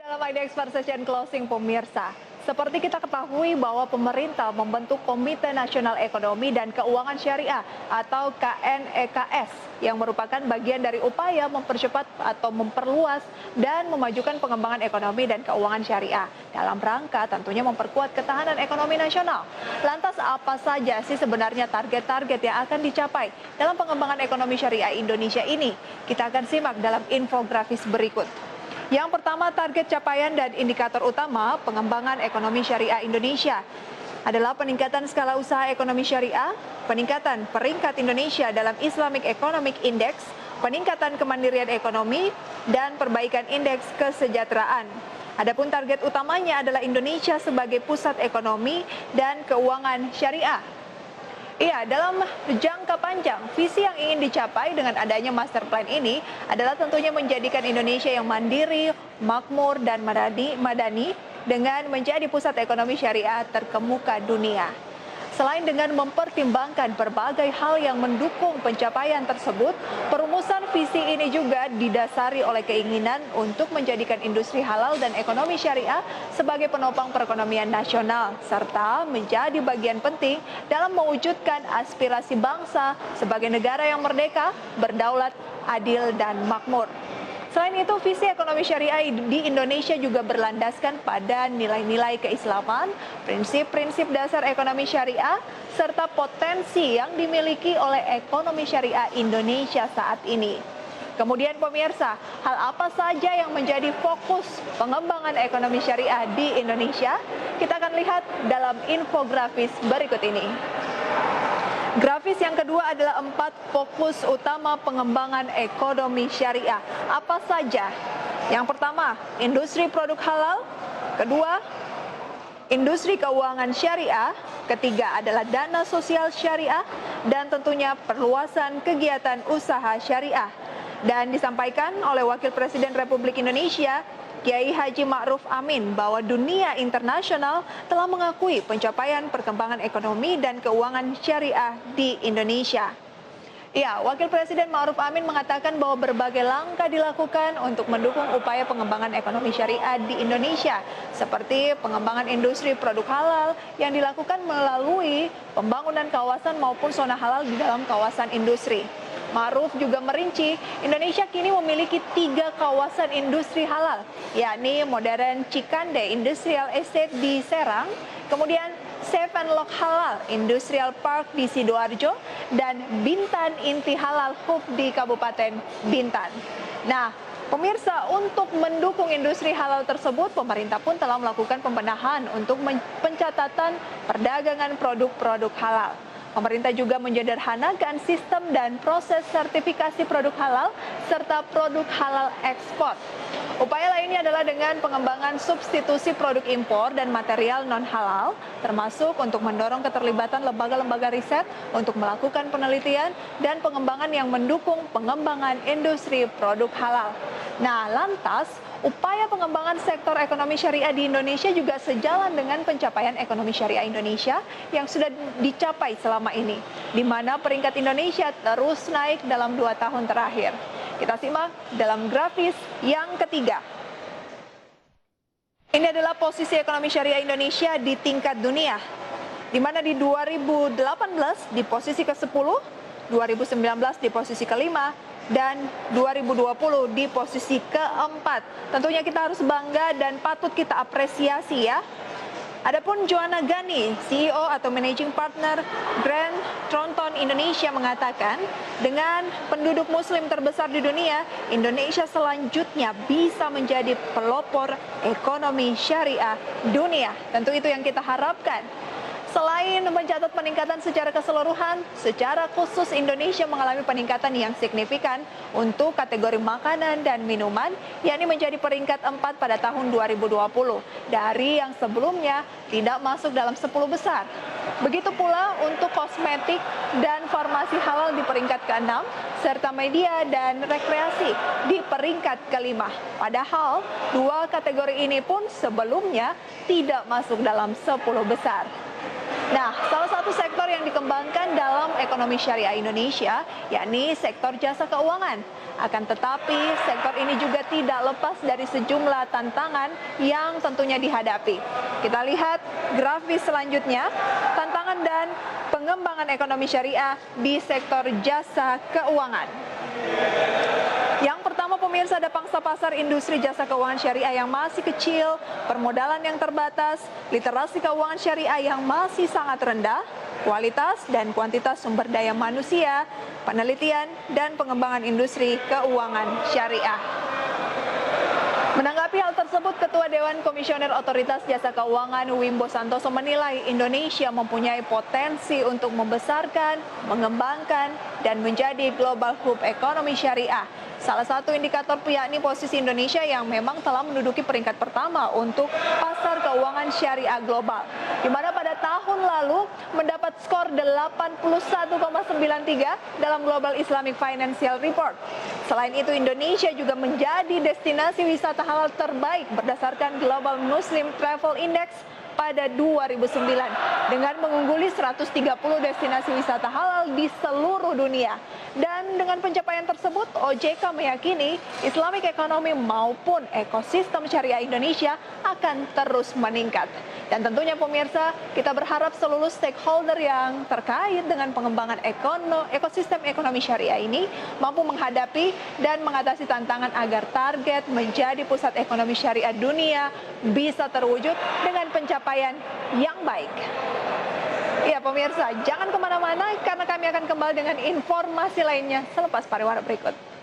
Dalam IDX Session Closing pemirsa, seperti kita ketahui bahwa pemerintah membentuk Komite Nasional Ekonomi dan Keuangan Syariah atau KNEKS yang merupakan bagian dari upaya mempercepat atau memperluas dan memajukan pengembangan ekonomi dan keuangan syariah dalam rangka tentunya memperkuat ketahanan ekonomi nasional. Lantas apa saja sih sebenarnya target-target yang akan dicapai dalam pengembangan ekonomi syariah Indonesia ini? Kita akan simak dalam infografis berikut. Yang pertama, target capaian dan indikator utama pengembangan ekonomi syariah Indonesia adalah peningkatan skala usaha ekonomi syariah, peningkatan peringkat Indonesia dalam Islamic Economic Index, peningkatan kemandirian ekonomi, dan perbaikan indeks kesejahteraan. Adapun target utamanya adalah Indonesia sebagai pusat ekonomi dan keuangan syariah. Iya, dalam jangka panjang, visi yang ingin dicapai dengan adanya master plan ini adalah tentunya menjadikan Indonesia yang mandiri, makmur, dan madani dengan menjadi pusat ekonomi syariah terkemuka dunia. Selain dengan mempertimbangkan berbagai hal yang mendukung pencapaian tersebut, perumusan visi ini juga didasari oleh keinginan untuk menjadikan industri halal dan ekonomi syariah sebagai penopang perekonomian nasional, serta menjadi bagian penting dalam mewujudkan aspirasi bangsa sebagai negara yang merdeka, berdaulat, adil, dan makmur. Selain itu, visi ekonomi syariah di Indonesia juga berlandaskan pada nilai-nilai keislaman, prinsip-prinsip dasar ekonomi syariah, serta potensi yang dimiliki oleh ekonomi syariah Indonesia saat ini. Kemudian pemirsa, hal apa saja yang menjadi fokus pengembangan ekonomi syariah di Indonesia? Kita akan lihat dalam infografis berikut ini. Grafis yang kedua adalah 4 fokus utama pengembangan ekonomi syariah. Apa saja? Yang pertama, industri produk halal. Kedua, industri keuangan syariah. Ketiga adalah dana sosial syariah. Dan tentunya perluasan kegiatan usaha syariah. Dan disampaikan oleh Wakil Presiden Republik Indonesia, Kiai Haji Ma'ruf Amin, bahwa dunia internasional telah mengakui pencapaian perkembangan ekonomi dan keuangan syariah di Indonesia. Ya, Wakil Presiden Ma'ruf Amin mengatakan bahwa berbagai langkah dilakukan untuk mendukung upaya pengembangan ekonomi syariah di Indonesia, seperti pengembangan industri produk halal yang dilakukan melalui pembangunan kawasan maupun zona halal di dalam kawasan industri. Ma'ruf juga merinci, Indonesia kini memiliki 3 kawasan industri halal, yakni Modern Cikande Industrial Estate di Serang, kemudian Seven Lock Halal Industrial Park di Sidoarjo, dan Bintan Inti Halal Hub di Kabupaten Bintan. Nah, pemirsa, untuk mendukung industri halal tersebut, pemerintah pun telah melakukan pembenahan untuk pencatatan perdagangan produk-produk halal. Pemerintah juga menyederhanakan sistem dan proses sertifikasi produk halal serta produk halal ekspor. Upaya lainnya adalah dengan pengembangan substitusi produk impor dan material non-halal, termasuk untuk mendorong keterlibatan lembaga-lembaga riset untuk melakukan penelitian dan pengembangan yang mendukung pengembangan industri produk halal. Nah, lantas, upaya pengembangan sektor ekonomi syariah di Indonesia juga sejalan dengan pencapaian ekonomi syariah Indonesia yang sudah dicapai selama ini, di mana peringkat Indonesia terus naik dalam 2 tahun terakhir. Kita simak dalam grafis yang ketiga. Ini adalah posisi ekonomi syariah Indonesia di tingkat dunia, di mana di 2018 di posisi ke-10, 2019 di posisi ke-5, dan 2020 di posisi ke-4. Tentunya kita harus bangga dan patut kita apresiasi ya. Adapun Joanna Ghani, CEO atau Managing Partner Grant Thornton Indonesia mengatakan, dengan penduduk muslim terbesar di dunia, Indonesia selanjutnya bisa menjadi pelopor ekonomi syariah dunia. Tentu itu yang kita harapkan. Selain mencatat peningkatan secara keseluruhan, secara khusus Indonesia mengalami peningkatan yang signifikan untuk kategori makanan dan minuman, yakni menjadi peringkat 4 pada tahun 2020, dari yang sebelumnya tidak masuk dalam 10 besar. Begitu pula untuk kosmetik dan farmasi halal di peringkat ke-6, serta media dan rekreasi di peringkat ke-5. Padahal, 2 kategori ini pun sebelumnya tidak masuk dalam 10 besar. Nah, salah satu sektor sektor yang dikembangkan dalam ekonomi syariah Indonesia, yakni sektor jasa keuangan. Akan tetapi, sektor ini juga tidak lepas dari sejumlah tantangan yang tentunya dihadapi. Kita lihat grafis selanjutnya, tantangan dan pengembangan ekonomi syariah di sektor jasa keuangan. Yang pertama pemirsa, ada pangsa pasar industri jasa keuangan syariah yang masih kecil, permodalan yang terbatas, literasi keuangan syariah yang masih sangat rendah, kualitas dan kuantitas sumber daya manusia, penelitian dan pengembangan industri keuangan syariah. Menanggapi hal tersebut, Ketua Dewan Komisioner Otoritas Jasa Keuangan Wimbo Santoso menilai Indonesia mempunyai potensi untuk membesarkan, mengembangkan, dan menjadi global hub ekonomi syariah. Salah satu indikator yakni posisi Indonesia yang memang telah menduduki peringkat pertama untuk pasar keuangan syariah global, di mana pada tahun lalu mendapat skor 81,93 dalam Global Islamic Financial Report. Selain itu, Indonesia juga menjadi destinasi wisata halal terbaik berdasarkan Global Muslim Travel Index pada 2009 dengan mengungguli 130 destinasi wisata halal di seluruh dunia. Dan dengan pencapaian tersebut, OJK meyakini Islamic Economy maupun ekosistem syariah Indonesia akan terus meningkat. Dan tentunya pemirsa, kita berharap seluruh stakeholder yang terkait dengan pengembangan ekosistem ekonomi syariah ini mampu menghadapi dan mengatasi tantangan agar target menjadi pusat ekonomi syariah dunia bisa terwujud dengan pencapaian yang baik. Ya pemirsa, jangan kemana-mana karena kami akan kembali dengan informasi lainnya selepas pariwara berikut.